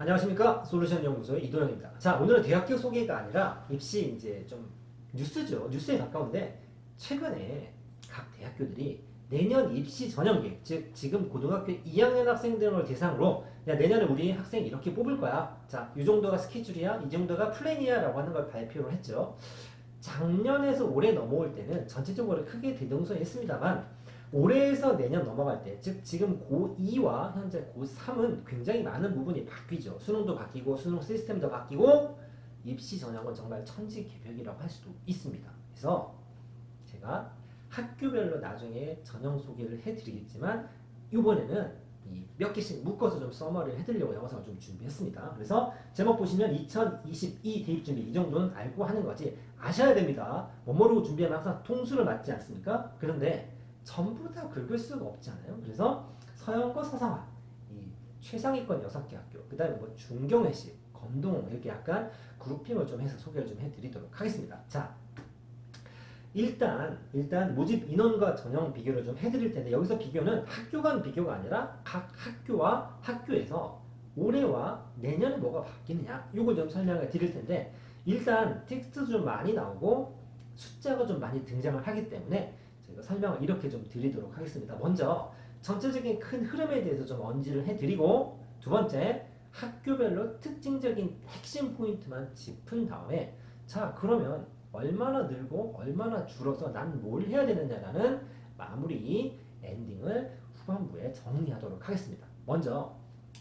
안녕하십니까? 솔루션 연구소의 이도현입니다. 자, 오늘은 대학교 소개가 아니라 입시 이제 좀 뉴스죠. 뉴스에 가까운데 최근에 각 대학교들이 내년 입시 전형 계획, 즉 지금 고등학교 2학년 학생들을 대상으로 야, 내년에 우리 학생 이렇게 뽑을 거야. 자, 이 정도가 스케줄이야, 이 정도가 플랜이야라고 하는 걸 발표를 했죠. 작년에서 올해 넘어올 때는 전체적으로 크게 대동소이했습니다만 올해에서 내년 넘어갈 때, 즉 지금 고2와 현재 고3은 굉장히 많은 부분이 바뀌죠. 수능도 바뀌고 수능 시스템도 바뀌고 입시 전형은 정말 천지개벽이라고 할 수도 있습니다. 그래서 제가 학교별로 나중에 전형 소개를 해드리겠지만 이번에는 몇 개씩 묶어서 좀 서머리를 해드리려고 영상을 좀 준비했습니다. 그래서 제목 보시면 2022 대입준비 이 정도는 알고 하는 거지 아셔야 됩니다. 못 모르고 준비하면 항상 통수를 맞지 않습니까? 그런데 전부 다 긁을 수가 없잖아요. 그래서 서영과 서상화, 이 최상위권 6개 학교, 그 다음에 뭐 중경외식, 검동 이렇게 약간 그룹핑을 좀 해서 소개를 좀 해드리도록 하겠습니다. 자, 일단 모집 인원과 전형 비교를 좀 해드릴 텐데 여기서 비교는 학교 간 비교가 아니라 각 학교와 학교에서 올해와 내년에 뭐가 바뀌느냐 이걸 좀 설명을 드릴 텐데 일단 텍스트 좀 많이 나오고 숫자가 좀 많이 등장을 하기 때문에 저희가 설명을 이렇게 좀 드리도록 하겠습니다. 먼저 전체적인 큰 흐름에 대해서 좀 언지를 해드리고 두 번째 학교별로 특징적인 핵심 포인트만 짚은 다음에 자 그러면 얼마나 늘고 얼마나 줄어서 난 뭘 해야 되느냐라는 마무리 엔딩을 후반부에 정리하도록 하겠습니다. 먼저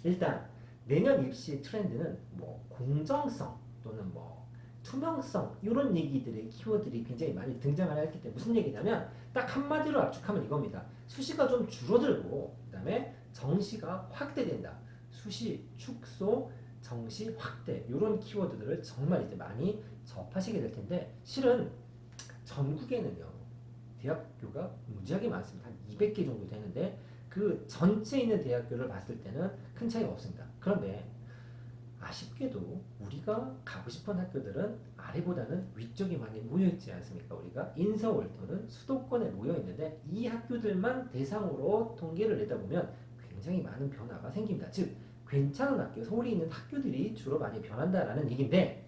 일단 내년 입시 트렌드는 뭐 공정성 또는 뭐 투명성 이런 얘기들의 키워드들이 굉장히 많이 등장을 했기 때문에 무슨 얘기냐면 딱 한마디로 압축하면 이겁니다. 수시가 좀 줄어들고 그 다음에 정시가 확대된다. 수시 축소 정시 확대 이런 키워드들을 정말 이제 많이 접하시게 될 텐데 실은 전국에는요 대학교가 무지하게 많습니다. 한 200개 정도 되는데 그 전체에 있는 대학교를 봤을 때는 큰 차이가 없습니다. 그런데 아쉽게도 우리가 가고 싶은 학교들은 아래보다는 위쪽에 많이 모여있지 않습니까? 우리가 인서울 또는 수도권에 모여있는데 이 학교들만 대상으로 통계를 내다 보면 굉장히 많은 변화가 생깁니다. 즉 괜찮은 학교, 서울에 있는 학교들이 주로 많이 변한다라는 얘기인데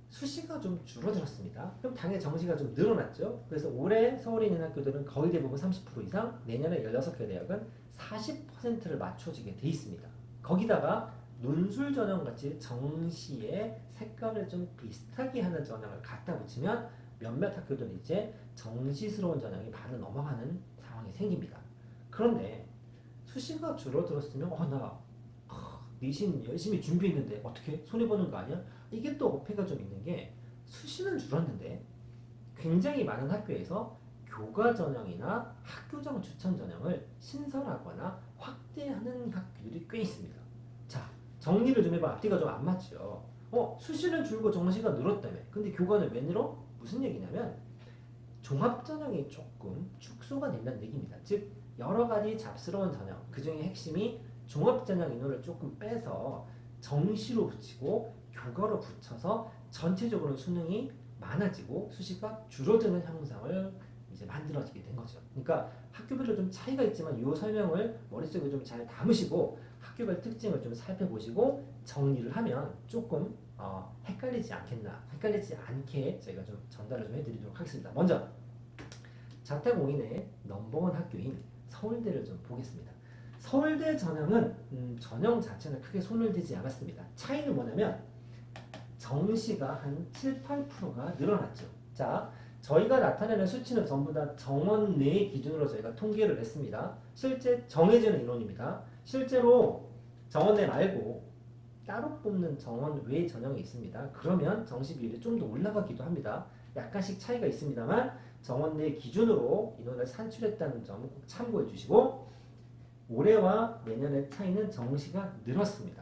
수시가 좀 줄어들었습니다. 그럼 당연히 정시가 좀 늘어났죠. 그래서 올해 서울에 있는 학교들은 거의 대부분 30% 이상, 내년에 16개 대학은 40%를 맞춰지게 돼 있습니다. 거기다가 논술 전형 같이 정시의 색깔을 좀 비슷하게 하는 전형을 갖다 붙이면 몇몇 학교들은 이제 정시스러운 전형이 바로 넘어가는 상황이 생깁니다. 그런데 수시가 줄어들었으면 나 내신 열심히 준비했는데 어떻게 손해보는 거 아니야? 이게 또 어폐가 좀 있는 게 수시는 줄었는데 굉장히 많은 학교에서 교과 전형이나 학교정 추천 전형을 신설하거나 확대하는 학교들이 꽤 있습니다. 자, 정리를 좀 해봐. 앞뒤가 좀 안 맞죠? 수시는 줄고 정시가 늘었다며. 근데 교과는 왜 늘어? 무슨 얘기냐면 종합 전형이 조금 축소가 된다는 얘기입니다. 즉 여러 가지 잡스러운 전형, 그 중에 핵심이 종합 전형 인원을 조금 빼서 정시로 붙이고 교과로 붙여서 전체적으로 수능이 많아지고 수시가 줄어드는 형상을 이제 만들어지게 된 거죠. 그러니까 학교별로 좀 차이가 있지만 이 설명을 머릿속에 좀 잘 담으시고 학교별 특징을 좀 살펴보시고 정리를 하면 조금 헷갈리지 않게 저희가 좀 전달을 좀 해드리도록 하겠습니다. 먼저 자타공인의 넘버원 학교인 서울대를 좀 보겠습니다. 서울대 전형은 전형 자체는 크게 손을 대지 않았습니다. 차이는 뭐냐면 정시가 한 7, 8%가 늘어났죠. 자, 저희가 나타내는 수치는 전부 다 정원 내 기준으로 저희가 통계를 냈습니다. 실제 정해지는 인원입니다. 실제로 정원 내 말고 따로 뽑는 정원 외 전형이 있습니다. 그러면 정시 비율이 좀 더 올라가기도 합니다. 약간씩 차이가 있습니다만 정원 내 기준으로 인원을 산출했다는 점을 꼭 참고해 주시고 올해와 내년의 차이는 정시가 늘었습니다.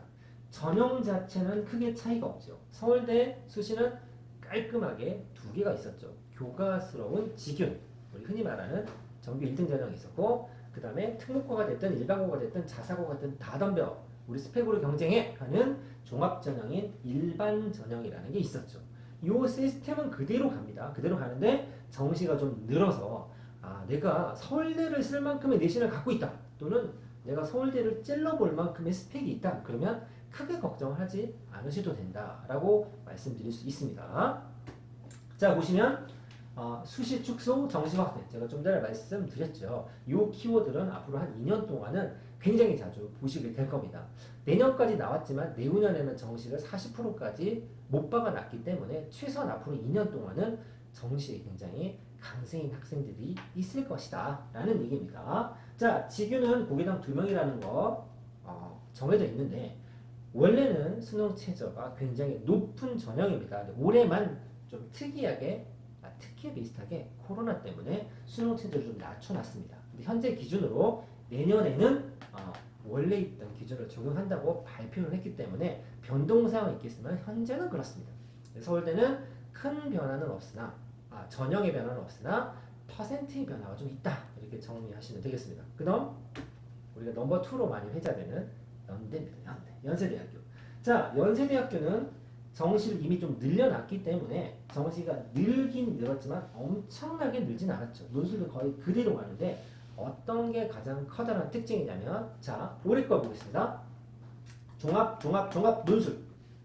전형 자체는 크게 차이가 없죠. 서울대 수시는 깔끔하게 두 개가 있었죠. 교과스러운 직윤, 우리 흔히 말하는 정규 1등 전형이 있었고 그 다음에 특목고가 됐든 일반고가 됐든 자사고가 됐든 다 덤벼 우리 스펙으로 경쟁해 하는 종합전형인 일반전형이라는 게 있었죠. 이 시스템은 그대로 갑니다. 그대로 가는데 정시가 좀 늘어서 내가 서울대를 쓸 만큼의 내신을 갖고 있다 또는 내가 서울대를 찔러볼 만큼의 스펙이 있다. 그러면 크게 걱정하지 않으셔도 된다라고 말씀드릴 수 있습니다. 자, 보시면 수시 축소, 정시 확대. 제가 좀 전에 말씀드렸죠. 이 키워드는 앞으로 한 2년 동안은 굉장히 자주 보시게 될 겁니다. 내년까지 나왔지만 내후년에는 정시를 40%까지 못 박아놨기 때문에 최소한 앞으로 2년 동안은 정시에 굉장히 강세인 학생들이 있을 것이다 라는 얘기입니다. 자, 직유는 고개당 2명이라는 거 정해져 있는데 원래는 수능 최저가 굉장히 높은 전형입니다. 근데 올해만 좀 특이하게 특혜 비슷하게 코로나 때문에 수능 최저를 좀 낮춰놨습니다. 근데 현재 기준으로 내년에는 원래 있던 기준을 적용한다고 발표를 했기 때문에 변동사항이 있겠지만 현재는 그렇습니다. 서울대는 큰 변화는 없으나 전형의 변화는 없으나 퍼센트의 변화가 좀 있다 이렇게 정리하시면 되겠습니다. 그다음 우리가 넘버 2로 많이 회자되는 연대입니다. 연세대학교. 자, 연세대학교는 정시를 이미 좀 늘려놨기 때문에 정시가 늘긴 늘었지만 엄청나게 늘진 않았죠. 논술도 거의 그대로 가는데 어떤 게 가장 커다란 특징이냐면 자, 올해 거 보겠습니다. 종합 논술.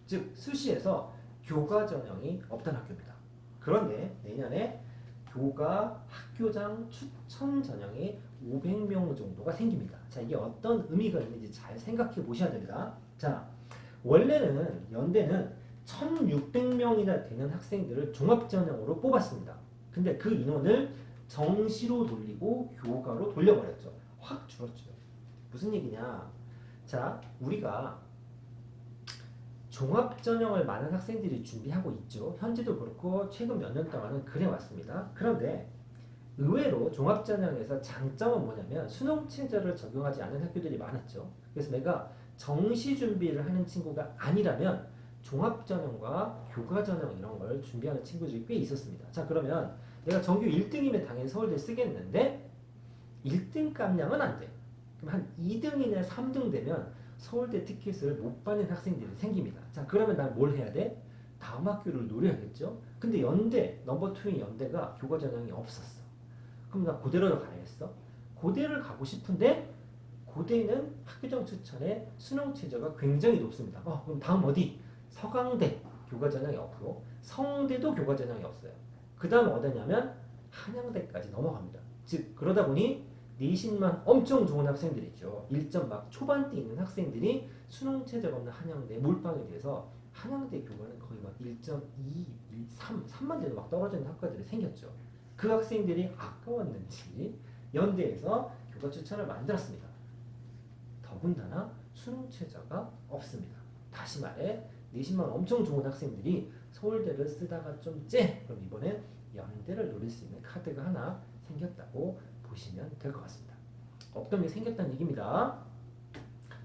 즉 수시에서 교과 전형이 없던 학교입니다. 그런데 내년에 교과 학교장 추천 전형이 500명 정도가 생깁니다. 자, 이게 어떤 의미가 있는지 잘 생각해 보셔야 됩니다. 자, 원래는 연대는 1600명이나 되는 학생들을 종합전형으로 뽑았습니다. 근데 그 인원을 정시로 돌리고 교과로 돌려버렸죠. 확 줄었죠. 무슨 얘기냐? 자, 우리가 종합전형을 많은 학생들이 준비하고 있죠. 현재도 그렇고 최근 몇 년 동안은 그래 왔습니다. 그런데 의외로 종합전형에서 장점은 뭐냐면 수능 체제를 적용하지 않은 학교들이 많았죠. 그래서 내가 정시 준비를 하는 친구가 아니라면 종합전형과 교과전형 이런 걸 준비하는 친구들이 꽤 있었습니다. 자, 그러면 내가 전교 1등이면 당연히 서울대 쓰겠는데 1등 깜냥은 안 돼. 그럼 한 2등이나 3등 되면 서울대 티켓을 못 받는 학생들이 생깁니다. 자, 그러면 난 뭘 해야 돼? 다음 학교를 노려야겠죠? 근데 연대, 넘버 2인 연대가 교과 전형이 없었어. 그럼 나 고대로도 가야겠어? 고대를 가고 싶은데 고대는 학교장 추천에 수능 최저가 굉장히 높습니다. 그럼 다음 어디? 서강대 교과 전형이 없고 성대도 교과 전형이 없어요. 그 다음 어디냐면 한양대까지 넘어갑니다. 즉 그러다 보니 내신만 엄청 좋은 학생들이 있죠. 1점 막 초반대 있는 학생들이 수능 최저가 없는 한양대 몰빵에 대해서 한양대 교과는 거의 막 1.2, 3만 대도 막 떨어지는 학과들이 생겼죠. 그 학생들이 아까웠는지 연대에서 교과 추천을 만들었습니다. 더군다나 수능 최저가 없습니다. 다시 말해 내신만 엄청 좋은 학생들이 서울대를 쓰다가 좀 그럼 이번엔 연대를 노릴 수 있는 카드가 하나 생겼다고 보시면 될 것 같습니다. 없던 게 생겼다는 얘기입니다.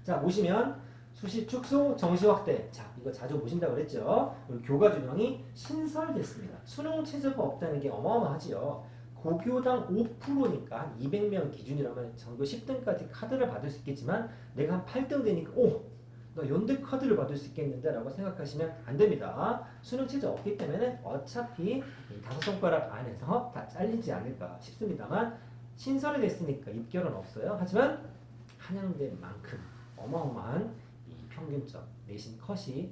자, 보시면 수시 축소, 정시 확대. 자, 이거 자주 보신다고 그랬죠. 그리고 교과 준영이 신설됐습니다. 수능 최저가 없다는 게 어마어마하지요. 고교당 5%니까 한 200명 기준이라면 전교 10등까지 카드를 받을 수 있겠지만 내가 한 8등 되니까 나 연대 카드를 받을 수 있겠는데 라고 생각하시면 안 됩니다. 수능 최저 없기 때문에 어차피 이 5손가락 안에서 다 잘리지 않을까 싶습니다만 신설이 됐으니까 입결은 없어요. 하지만 한양대만큼 어마어마한 이 평균점 내신 컷이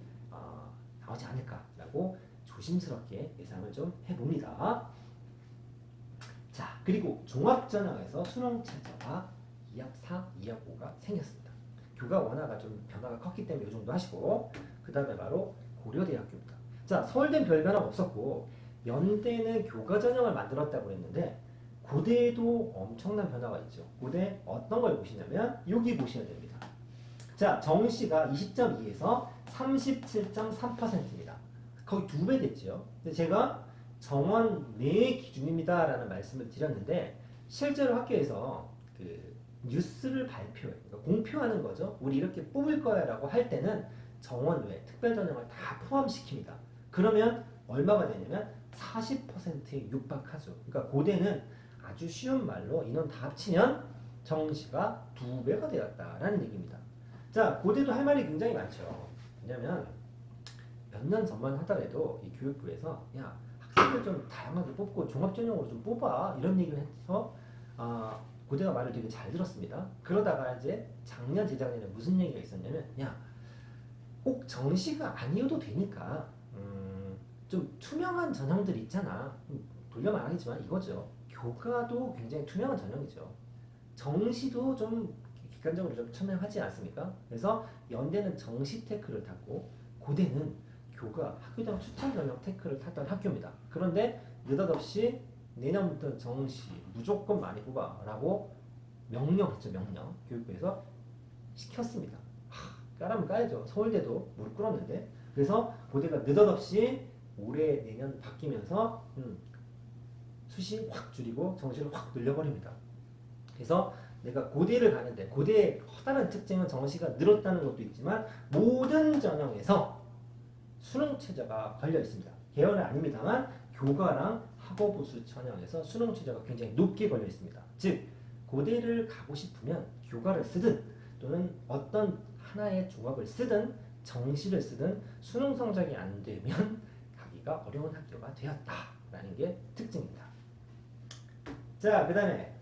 나오지 않을까라고 조심스럽게 예상을 좀 해봅니다. 자, 그리고 종합전형에서 수능 최저가 2합 4, 2합 5가 생겼습니다. 교과 원화가 좀 변화가 컸기 때문에 이 정도 하시고 그 다음에 바로 고려대학교입니다. 자, 서울대는 별 변화가 없었고 연대는 교과 전형을 만들었다고 했는데 고대도 엄청난 변화가 있죠. 고대 어떤 걸 보시냐면 여기 보셔야 됩니다. 자, 정시가 20.2에서 37.3%입니다. 거의 2배 됐죠. 근데 제가 정원 내 기준입니다 라는 말씀을 드렸는데 실제로 학교에서 그 뉴스를 발표해, 그러니까 공표하는 거죠. 우리 이렇게 뽑을 거야 라고 할 때는 정원 외 특별 전형을 다 포함시킵니다. 그러면 얼마가 되냐면 40%에 육박하죠. 그러니까 고대는 아주 쉬운 말로 인원 다 합치면 정시가 2배가 되었다라는 얘기입니다. 자, 고대도 할 말이 굉장히 많죠. 왜냐면 몇 년 전만 하더라도 이 교육부에서 학생들 좀 다양하게 뽑고 종합전형으로 좀 뽑아 이런 얘기를 해서 고대가 말을 되게 잘 들었습니다. 그러다가 이제 작년 재작년에 무슨 얘기가 있었냐면 야, 꼭 정시가 아니어도 되니까 좀 투명한 전형들 있잖아. 돌려 말하겠지만 이거죠. 교과도 굉장히 투명한 전형이죠. 정시도 좀 객관적으로 좀 투명하지 않습니까? 그래서 연대는 정시 테크를 탔고 고대는 교과 학교장 추천 전형 테크를 탔던 학교입니다. 그런데 느닷없이 내년부터 정시 무조건 많이 뽑아라고 명령했죠. 명령. 교육부에서 시켰습니다. 까라면 까야죠. 서울대도 무릎 꿇었는데. 그래서 고대가 느닷없이 올해 내년 바뀌면서 수시 확 줄이고 정시를 확 늘려버립니다. 그래서 내가 고대를 가는데 고대의 커다란 특징은 정시가 늘었다는 것도 있지만 모든 전형에서 수능 최저가 걸려 있습니다. 계열은 아닙니다만 교과랑 학업우수 전형에서 수능 최저가 굉장히 높게 걸려 있습니다. 즉 고대를 가고 싶으면 교과를 쓰든 또는 어떤 하나의 종합을 쓰든 정시를 쓰든 수능 성적이 안 되면 가기가 어려운 학교가 되었다라는 게 특징입니다. 자, 그 다음에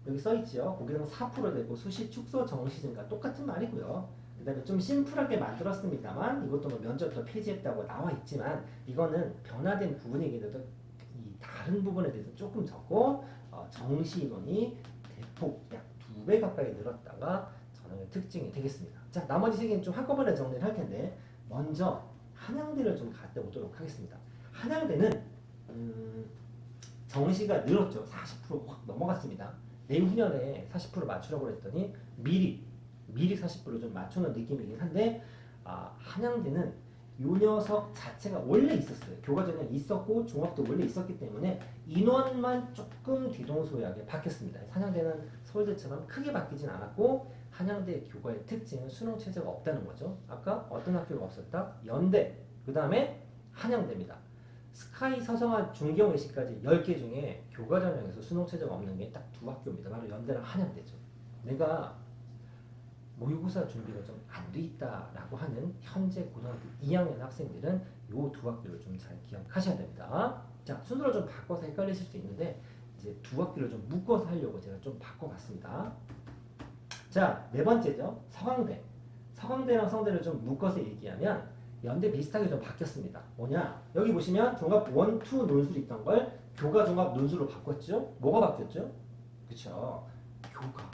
여기 써있죠. 고교당 4% 되고 수시 축소 정시 증가 똑같은 말이고요. 그 다음에 좀 심플하게 만들었습니다만 이것도 뭐 면접도 폐지했다고 나와 있지만 이거는 변화된 부분이긴 해도 이 다른 부분에 대해서 조금 적고 정시 인원이 대폭 약 2배 가까이 늘었다가 전형의 특징이 되겠습니다. 자, 나머지 세 개는 좀 한꺼번에 정리를 할 텐데 먼저 한양대를 좀 갔다 오도록 하겠습니다. 한양대는 정시가 늘었죠. 40%확 넘어갔습니다. 내후년에 40% 맞추려고 했더니 미리 40% 좀 맞추는 느낌이긴 한데 한양대는 요 녀석 자체가 원래 있었어요. 교과전형이 있었고 종합도 원래 있었기 때문에 인원만 조금 뒤동소이하게 바뀌었습니다. 한양대는 서울대처럼 크게 바뀌진 않았고 한양대 교과의 특징은 수능 체제가 없다는 거죠. 아까 어떤 학교가 없었다? 연대, 그 다음에 한양대입니다. 스카이, 서성한, 중경외시까지 10개 중에 교과전형에서 수능 체제가 없는 게 딱 두 학교입니다. 바로 연대랑 한양대죠. 내가 모의고사 준비가 좀 안 돼 있다라고 하는 현재 고등학교 2학년 학생들은 요 두 학교를 좀 잘 기억하셔야 됩니다. 자, 순서를 좀 바꿔서 헷갈리실 수 있는데 이제 두 학교를 좀 묶어서 하려고 제가 좀 바꿔봤습니다. 자, 네 번째죠. 서강대. 서강대랑 성대를 좀 묶어서 얘기하면 연대 비슷하게 좀 바뀌었습니다. 뭐냐? 여기 보시면 종합 1, 2 논술이 있던 걸 교과 종합 논술로 바꿨죠? 뭐가 바뀌었죠? 그쵸? 교과.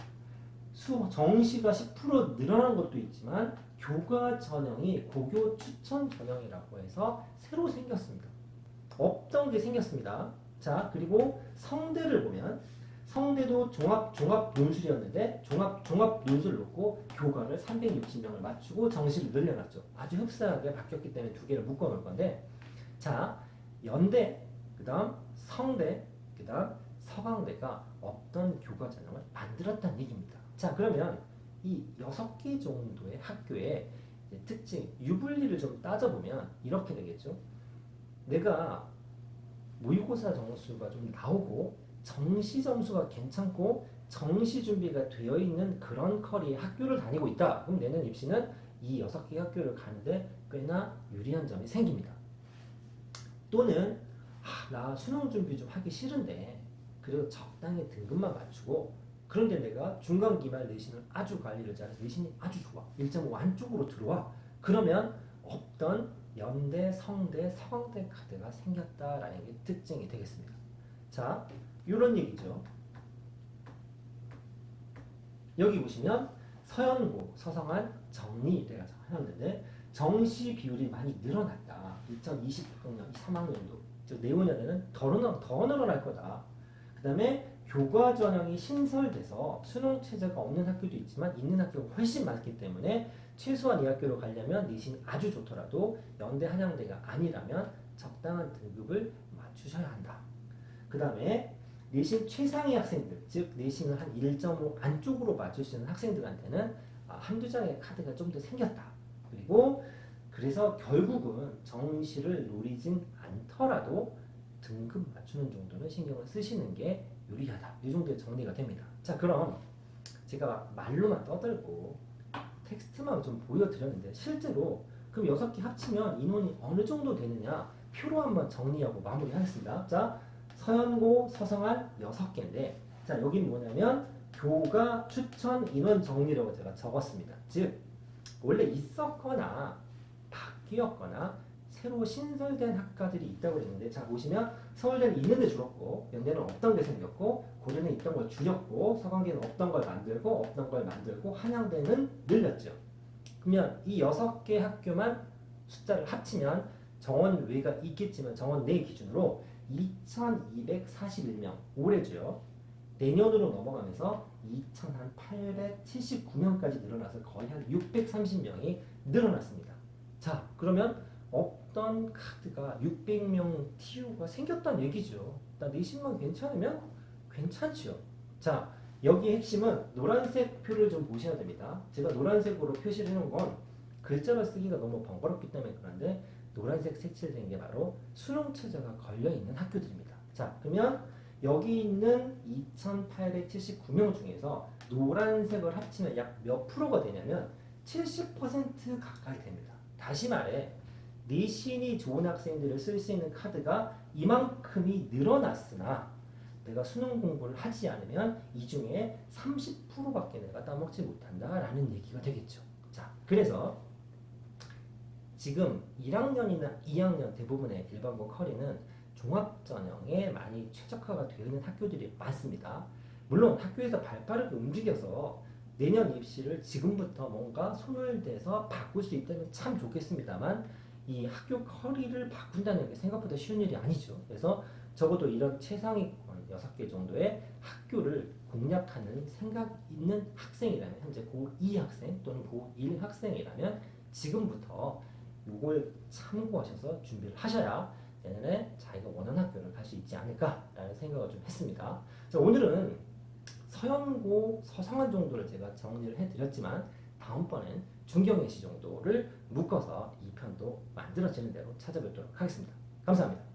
정시가 10% 늘어난 것도 있지만 교과 전형이 고교 추천 전형이라고 해서 새로 생겼습니다. 없던 게 생겼습니다. 자, 그리고 성대를 보면 성대도 종합 논술이었는데 종합 논술을 놓고 교과를 360명을 맞추고 정시를 늘려놨죠. 아주 흡사하게 바뀌었기 때문에 두 개를 묶어 놓을 건데 자, 연대, 그 다음 성대, 그 다음 서강대가 없던 교과 전형을 만들었다는 얘기입니다. 자, 그러면 이 6개 정도의 학교의 특징, 유불리를 좀 따져보면 이렇게 되겠죠. 내가 모의고사 점수가 좀 나오고 정시 점수가 괜찮고 정시 준비가 되어 있는 그런 커리의 학교를 다니고 있다. 그럼 내년 입시는 이 6개 학교를 가는데 꽤나 유리한 점이 생깁니다. 또는 나 수능 준비 좀 하기 싫은데 그래도 적당히 등급만 맞추고 그런데 내가 중간 기말 내신을 아주 관리를 잘해서 내신이 아주 좋아. 1.5 안쪽으로 들어와. 그러면 없던 연대, 성대, 서강대 카드가 생겼다라는 게 특징이 되겠습니다. 자, 이런 얘기죠. 여기 보시면 서연고, 서성한, 정리대가 해놨는데 정시 비율이 많이 늘어났다. 2020학년 3학년도 즉 내후년에는 더 늘어날 거다. 그 다음에 교과 전형이 신설돼서 수능 체제가 없는 학교도 있지만 있는 학교가 훨씬 많기 때문에 최소한 이 학교로 가려면 내신이 아주 좋더라도 연대 한양대가 아니라면 적당한 등급을 맞추셔야 한다. 그 다음에 내신 최상위 학생들, 즉 내신을 한 1.5 안쪽으로 맞출 수 있는 학생들한테는 한두 장의 카드가 좀 더 생겼다. 그리고 그래서 결국은 정시를 노리진 않더라도 등급 맞추는 정도는 신경을 쓰시는 게 유리하다. 이 정도의 정리가 됩니다. 자, 그럼 제가 말로만 떠들고 텍스트만 좀 보여드렸는데 실제로 그럼 6개 합치면 인원이 어느 정도 되느냐 표로 한번 정리하고 마무리하겠습니다. 자, 서연고, 서성한 6개인데 자, 여기는 뭐냐면 교과 추천 인원 정리라고 제가 적었습니다. 즉 원래 있었거나 바뀌었거나 새로 신설된 학과들이 있다고 그랬는데, 자 보시면 서울대는 있는데 줄었고, 연대는 없던 게 생겼고, 고려는 있던 걸 줄였고, 서강대는 없던 걸 만들고, 없던 걸 만들고, 한양대는 늘렸죠. 그러면 이 6개 학교만 숫자를 합치면 정원 외가 있겠지만 정원 내 기준으로 2,241명 올해죠. 내년으로 넘어가면서 2,879명까지 늘어나서 거의 한 630명이 늘어났습니다. 자, 그러면 없던 카드가 600명 TU가 생겼다는 얘기죠. 일단 내신만 괜찮으면 괜찮지요. 자, 여기 핵심은 노란색 표를 좀 보셔야 됩니다. 제가 노란색으로 표시를 해놓은 건 글자를 쓰기가 너무 번거롭기 때문에 그런데, 노란색 색칠된 게 바로 수능 최저가 걸려있는 학교들입니다. 자, 그러면 여기 있는 2,879명 중에서 노란색을 합치면 약 몇 프로가 되냐면 70% 가까이 됩니다. 다시 말해 내신이 좋은 학생들을 쓸 수 있는 카드가 이만큼이 늘어났으나 내가 수능 공부를 하지 않으면 이 중에 30%밖에 내가 따먹지 못한다라는 얘기가 되겠죠. 자, 그래서 지금 1학년이나 2학년 대부분의 일반고 커리는 종합전형에 많이 최적화가 되어 있는 학교들이 많습니다. 물론 학교에서 발빠르게 움직여서 내년 입시를 지금부터 뭔가 손을 대서 바꿀 수 있다면 참 좋겠습니다만, 이 학교 커리를 바꾼다는 게 생각보다 쉬운 일이 아니죠. 그래서 적어도 이런 최상위권 6개 정도의 학교를 공략하는 생각 있는 학생이라면, 현재 고2 학생 또는 고1 학생이라면 지금부터 이걸 참고하셔서 준비를 하셔야 내년에 자기가 원하는 학교를 갈 수 있지 않을까라는 생각을 좀 했습니다. 자, 오늘은 서연고, 서상한 정도를 제가 정리를 해드렸지만 다음번엔 중경예시 정도를 묶어서 2편도 만들어지는 대로 찾아뵙도록 하겠습니다. 감사합니다.